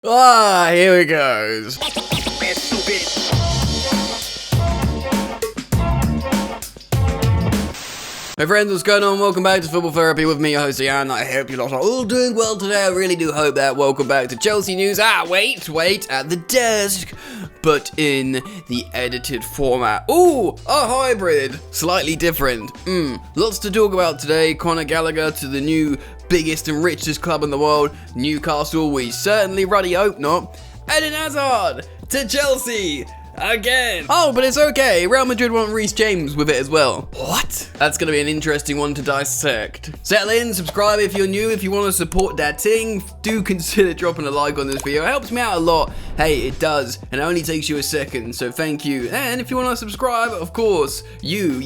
Here it goes. My friends, what's going on? Welcome back to Football Therapy with me, your host Ian. I hope you lot are all doing well today. I really do hope that. Welcome back to Chelsea news. Wait, at the desk, but in the edited format. Ooh, a hybrid, slightly different. Lots to talk about today. Conor Gallagher to the new biggest and richest club in the world, Newcastle. We certainly ruddy hope not. Eden Hazard to Chelsea. Again. Oh, but it's okay. Real Madrid want Reece James with it as well. What? That's going to be an interesting one to dissect. Settle in, subscribe if you're new. If you want to support that thing, do consider dropping a like on this video. It helps me out a lot. Hey, it does. And it only takes you a second. So thank you. And if you want to subscribe, of course, you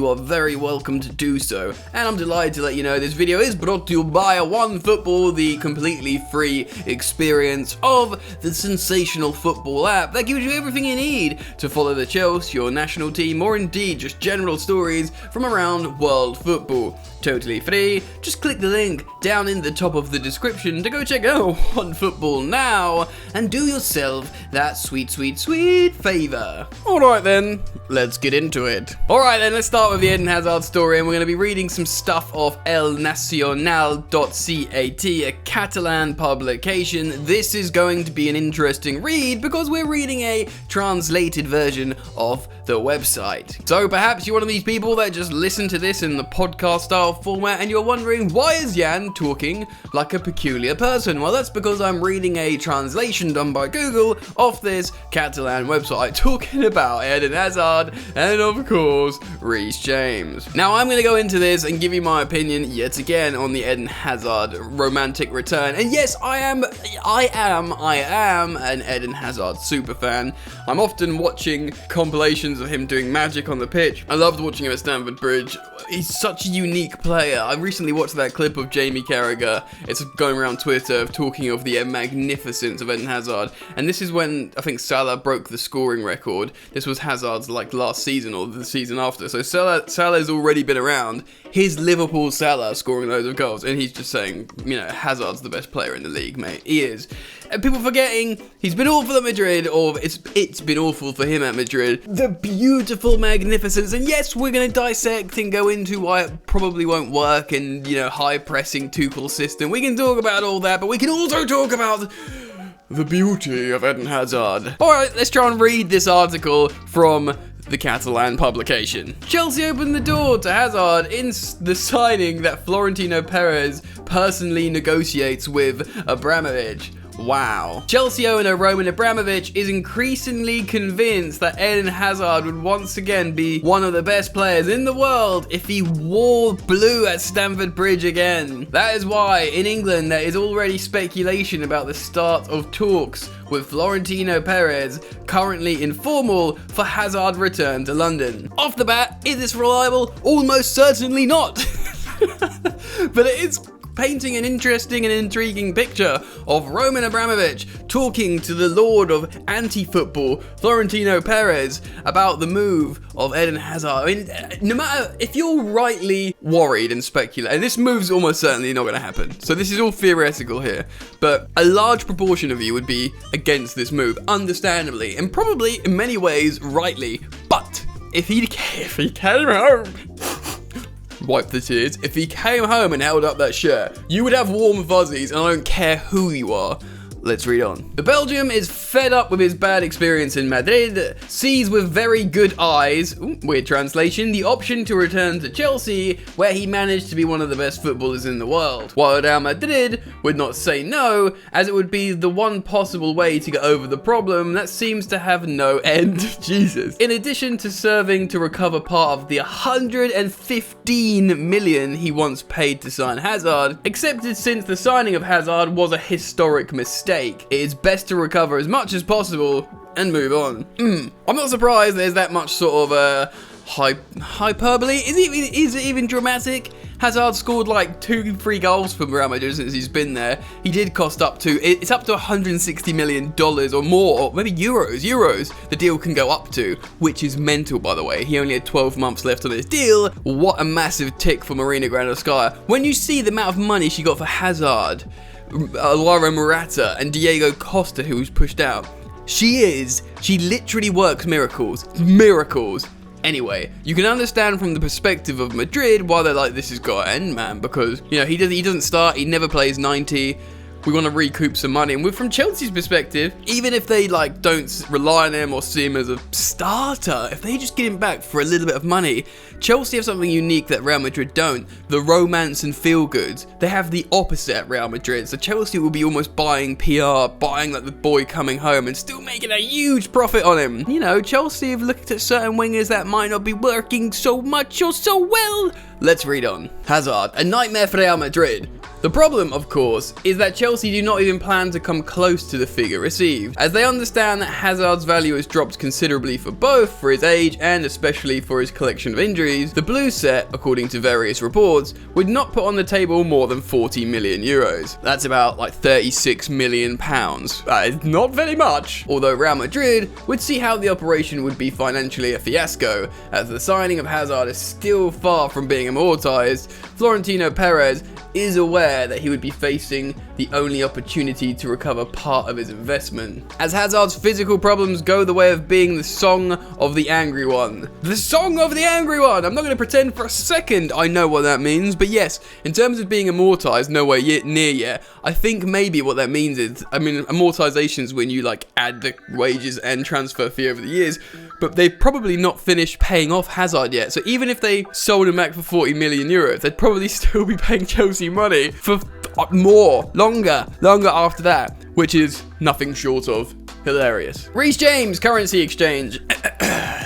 are very welcome to do so. And I'm delighted to let you know this video is brought to you by OneFootball, the completely free experience of the sensational football app that gives you everything you need to follow the Chelsea, your national team, or indeed just general stories from around world football. Totally free. Just click the link down in the top of the description to go check out OneFootball now and do yourself that sweet favor. Alright then, let's get into it. Alright then, let's start with the Eden Hazard story, and we're going to be reading some stuff off elnacional.cat, a Catalan publication. This is going to be an interesting read because we're reading a translated version of the website. So perhaps you're one of these people that just listen to this in the podcast style format and you're wondering, why is Jan talking like a peculiar person? Well, that's because I'm reading a translation done by Google off this Catalan website talking about Eden Hazard and of course Reece James. Now I'm going to go into this and give you my opinion yet again on the Eden Hazard romantic return. And yes, I am an Eden Hazard super fan. I'm often watching compilations of him doing magic on the pitch. I loved watching him at Stamford Bridge. He's such a unique player. I recently watched that clip of Jamie Carragher. It's going around Twitter talking of the magnificence of Eden Hazard. And this is when I think Salah broke the scoring record. This was Hazard's last season or the season after. So Salah's already been around. Here's Liverpool Salah scoring loads of goals. And he's just saying, Hazard's the best player in the league, mate. He is. And people forgetting he's been awful at Madrid, or it's been awful for him at Madrid. The beautiful magnificence. And yes, we're going to dissect and go into why it probably won't work and, high pressing Tuchel system. We can talk about all that, but we can also talk about the beauty of Eden Hazard. Alright, let's try and read this article from the Catalan publication. Chelsea opened the door to Hazard in the signing that Florentino Perez personally negotiates with Abramovich. Wow. Chelsea owner Roman Abramovich is increasingly convinced that Eden Hazard would once again be one of the best players in the world if he wore blue at Stamford Bridge again. That is why in England there is already speculation about the start of talks with Florentino Perez, currently informal, for Hazard return to London. Off the bat, is this reliable? Almost certainly not. But it is painting an interesting and intriguing picture of Roman Abramovich talking to the lord of anti-football, Florentino Perez, about the move of Eden Hazard. I mean, no matter if you're rightly worried and speculate, and this move's almost certainly not going to happen, so this is all theoretical here, but a large proportion of you would be against this move, understandably, and probably in many ways rightly, but if he came home, wipe the tears. If he came home and held up that shirt, you would have warm fuzzies, and I don't care who you are. Let's read on. The Belgium is fed up with his bad experience in Madrid, sees with very good eyes, weird translation, the option to return to Chelsea, where he managed to be one of the best footballers in the world. While Real Madrid would not say no, as it would be the one possible way to get over the problem that seems to have no end. Jesus. In addition to serving to recover part of the 115 million he once paid to sign Hazard, accepted since the signing of Hazard was a historic mistake. It is best to recover as much as possible and move on. I'm not surprised there's that much sort of hyperbole. Is it even dramatic? Hazard scored like 2-3 goals for Real Madrid since he's been there. He did cost it's up to $160 million or more, or maybe euros the deal can go up to, which is mental, by the way. He only had 12 months left on his deal. What a massive tick for Marina Granovskaya. When you see the amount of money she got for Hazard, Alvaro Morata and Diego Costa, who was pushed out. She literally works miracles. Miracles. Anyway, you can understand from the perspective of Madrid why they're like, this has got to end, man, because, you know, he doesn't start, he never plays 90. We want to recoup some money. And from Chelsea's perspective, even if they like don't rely on him or see him as a starter, if they just get him back for a little bit of money, Chelsea have something unique that Real Madrid don't. The romance and feel-goods. They have the opposite at Real Madrid. So Chelsea will be almost buying PR, buying like the boy coming home and still making a huge profit on him. You know, Chelsea have looked at certain wingers that might not be working so much or so well. Let's read on. Hazard, a nightmare for Real Madrid. The problem, of course, is that Chelsea do not even plan to come close to the figure received, as they understand that Hazard's value has dropped considerably for both for his age and especially for his collection of injuries. The Blues set, according to various reports, would not put on the table more than 40 million euros. That's about like 36 million pounds. That is not very much. Although Real Madrid would see how the operation would be financially a fiasco, as the signing of Hazard is still far from being immortalised. Florentino Perez is aware that he would be facing the only opportunity to recover part of his investment, as Hazard's physical problems go the way of being the song of the angry one. The song of the angry one! I'm not going to pretend for a second I know what that means, but yes, in terms of being immortalised, nowhere near yet. I think maybe what that means is, I mean, amortisation is when you like add the wages and transfer fee over the years, but they've probably not finished paying off Hazard yet. So even if they sold him back for 40 million euros, they'd probably still be paying Chelsea money for longer after that, which is nothing short of hilarious. Reece James, currency exchange.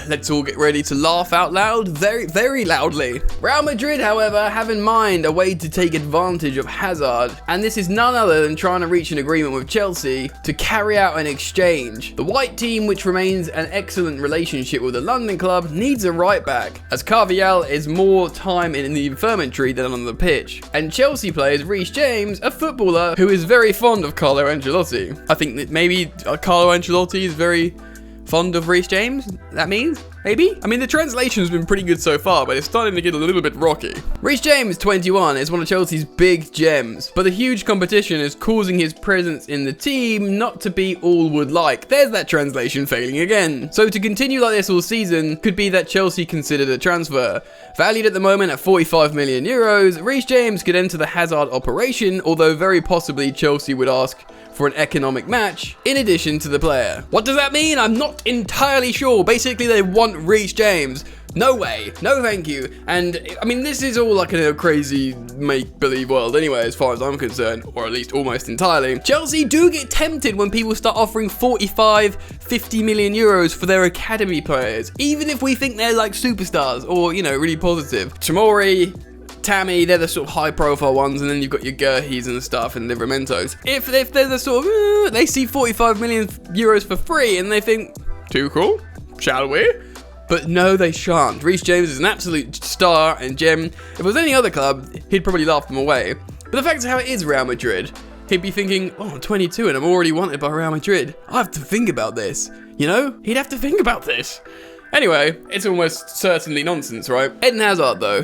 Let's all get ready to laugh out loud, very, very loudly. Real Madrid, however, have in mind a way to take advantage of Hazard, and this is none other than trying to reach an agreement with Chelsea to carry out an exchange. The white team, which remains an excellent relationship with the London club, needs a right back, as Carabao is more time in the infirmary than on the pitch. And Chelsea players Reece James, a footballer who is very fond of Carlo Ancelotti. I think that maybe Carlo Ancelotti is very fond of Reece James, that means? Maybe? I mean, the translation's been pretty good so far, but it's starting to get a little bit rocky. Reece James, 21, is one of Chelsea's big gems, but the huge competition is causing his presence in the team not to be all would like. There's that translation failing again. So to continue like this all season, could be that Chelsea considered a transfer. Valued at the moment at 45 million euros, Reece James could enter the Hazard operation, although very possibly Chelsea would ask for an economic match in addition to the player. What does that mean? I'm not entirely sure. Basically, they want Reece James. No way. No thank you. And, I mean, this is all like a crazy make-believe world anyway, as far as I'm concerned, or at least almost entirely. Chelsea do get tempted when people start offering 45, 50 million euros for their academy players, even if we think they're like superstars or, you know, really positive. Tomori, Tammy, they're the sort of high-profile ones, and then you've got your Gurheys and stuff and Livramentos. If they're the sort of, they see 45 million euros for free and they think, too cool, shall we? But no, they shan't. Reece James is an absolute star and gem. If it was any other club, he'd probably laugh them away. But the fact is how it is Real Madrid. He'd be thinking, oh, I'm 22 and I'm already wanted by Real Madrid. I have to think about this. You know? He'd have to think about this. Anyway, it's almost certainly nonsense, right? Eden Hazard, though.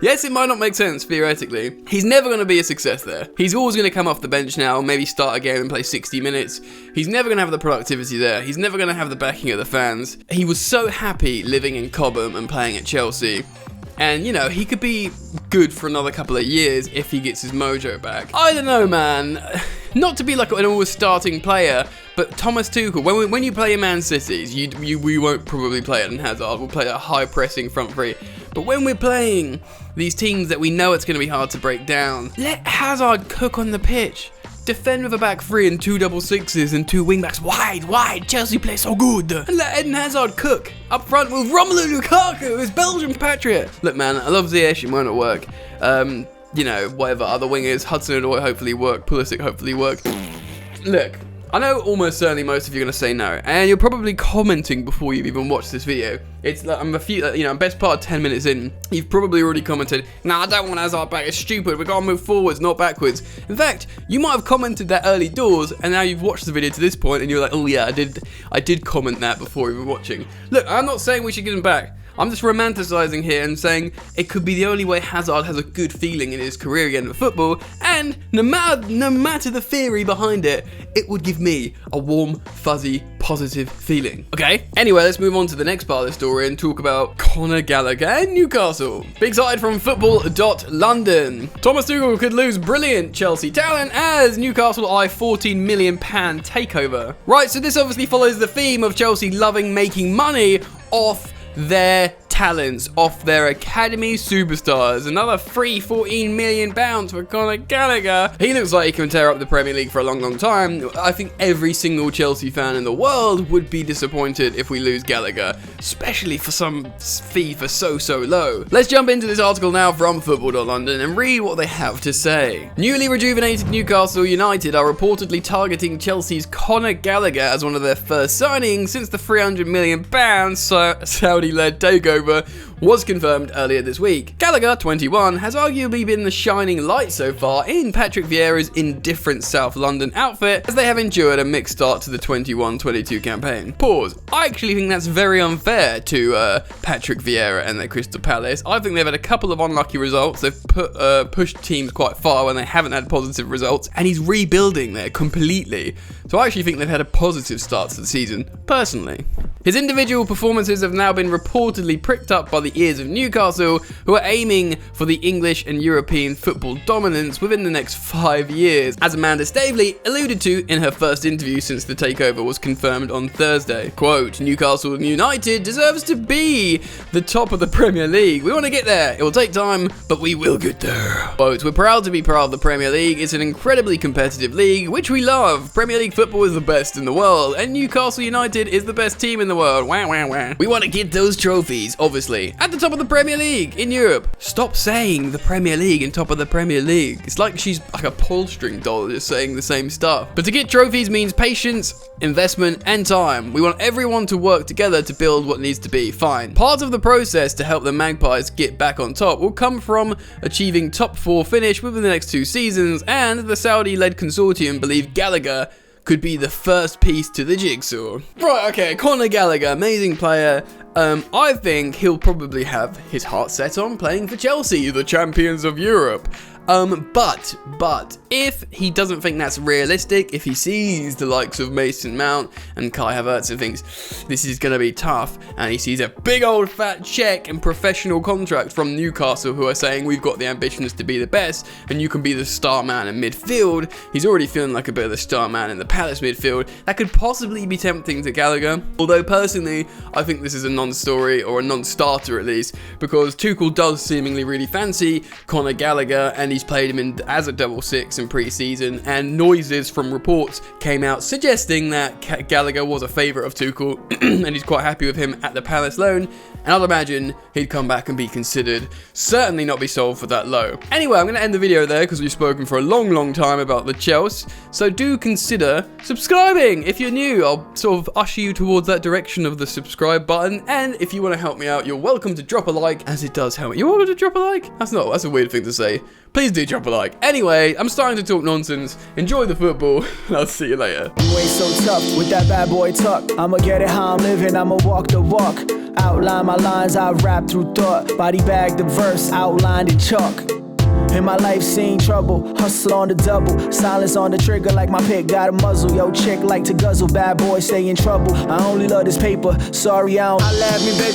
Yes, it might not make sense, theoretically. He's never going to be a success there. He's always going to come off the bench now, maybe start a game and play 60 minutes. He's never going to have the productivity there. He's never going to have the backing of the fans. He was so happy living in Cobham and playing at Chelsea. And, you know, he could be good for another couple of years if he gets his mojo back. I don't know, man. Not to be like an always starting player, but Thomas Tuchel, when you play in Man Cities, we won't probably play it in Hazard. We'll play a high-pressing front three. But when we're playing these teams that we know it's going to be hard to break down, let Hazard cook on the pitch. Defend with a back three and 2 double sixes and 2 wing backs wide. Chelsea play so good. And let Eden Hazard cook. Up front with Romelu Lukaku, his Belgian patriot. Look, man, I love Ziyech, it might not work. You know, whatever, other wingers, Hudson-Odoi hopefully work, Pulisic hopefully work. Look, I know almost certainly most of you are going to say no, and you're probably commenting before you've even watched this video. It's like, I'm best part of 10 minutes in, you've probably already commented, nah, I don't want Hazard back, it's stupid, we gotta move forwards, not backwards. In fact, you might have commented that early doors, and now you've watched the video to this point, and you're like, oh yeah, I did comment that before even watching. Look, I'm not saying we should get him back. I'm just romanticizing here and saying it could be the only way Hazard has a good feeling in his career again in football, and no matter the theory behind it, it would give me a warm, fuzzy, positive feeling. Okay, anyway, let's move on to the next part of the story and talk about Conor Gallagher and Newcastle. Big side from football.london. Thomas Tuchel could lose brilliant Chelsea talent as Newcastle eye £14 million takeover. Right, so this obviously follows the theme of Chelsea loving making money off their talents, off their academy superstars. Another free £14 million for Conor Gallagher. He looks like he can tear up the Premier League for a long time. I think every single Chelsea fan in the world would be disappointed if we lose Gallagher, especially for some fee for so low. Let's jump into this article now from football.london and read what they have to say. Newly rejuvenated Newcastle United are reportedly targeting Chelsea's Conor Gallagher as one of their first signings since the £300 million Saudi-led takeover was confirmed earlier this week. Gallagher, 21, has arguably been the shining light so far in Patrick Vieira's indifferent South London outfit, as they have endured a mixed start to the 21-22 campaign. Pause. I actually think that's very unfair to Patrick Vieira and their Crystal Palace. I think they've had a couple of unlucky results. They've pushed teams quite far when they haven't had positive results, and he's rebuilding there completely. So I actually think they've had a positive start to the season, personally. His individual performances have now been reportedly pricked up by the ears of Newcastle, who are aiming for the English and European football dominance within the next 5 years, as Amanda Staveley alluded to in her first interview since the takeover was confirmed on Thursday. Quote, Newcastle United deserves to be the top of the Premier League. We want to get there. It will take time, but we will get there. Quote, we're proud to be part of the Premier League. It's an incredibly competitive league, which we love. Premier League football is the best in the world, and Newcastle United is the best team in the world. Wah, wah, wah. We want to get those trophies, obviously, at the top of the Premier League in Europe. Stop saying the Premier League and top of the Premier League. It's like she's like a pull string doll just saying the same stuff. But to get trophies means patience, investment, and time. We want everyone to work together to build what needs to be. Fine. Part of the process to help the Magpies get back on top will come from achieving top 4 finish within the next 2 seasons, and the Saudi-led consortium believe Gallagher could be the first piece to the jigsaw. Right, okay, Conor Gallagher, amazing player. I think he'll probably have his heart set on playing for Chelsea, the champions of Europe. But if he doesn't think that's realistic, if he sees the likes of Mason Mount and Kai Havertz and thinks this is going to be tough, and he sees a big old fat check and professional contract from Newcastle who are saying we've got the ambitions to be the best and you can be the star man in midfield, he's already feeling like a bit of the star man in the Palace midfield, that could possibly be tempting to Gallagher. Although personally, I think this is a non-story, or a non-starter at least, because Tuchel does seemingly really fancy Conor Gallagher, and he's played him as a double six in pre-season, and noises from reports came out suggesting that Gallagher was a favourite of Tuchel and he's quite happy with him at the Palace loan, and I'd imagine he'd come back and be considered, certainly not be sold for that low. Anyway, I'm going to end the video there because we've spoken for a long time about the Chelsea, so do consider subscribing if you're new. I'll sort of usher you towards that direction of the subscribe button, and if you want to help me out, you're welcome to drop a like, as it does help me. You're welcome to drop a like? That's a weird thing to say. Please do drop a like. Anyway, I'm starting to talk nonsense. Enjoy the football, and I'll see you later. You ain't so tough with that bad boy tuck. I'ma get it how I'm living, I'ma walk the walk. Outline my lines, I rap through thought. Body bag the verse, outlined in chalk. In my life seen trouble, hustle on the double. Silence on the trigger like my pick got a muzzle. Yo chick like to guzzle, bad boy stay in trouble. I only love this paper, sorry I don't. I laugh me baby.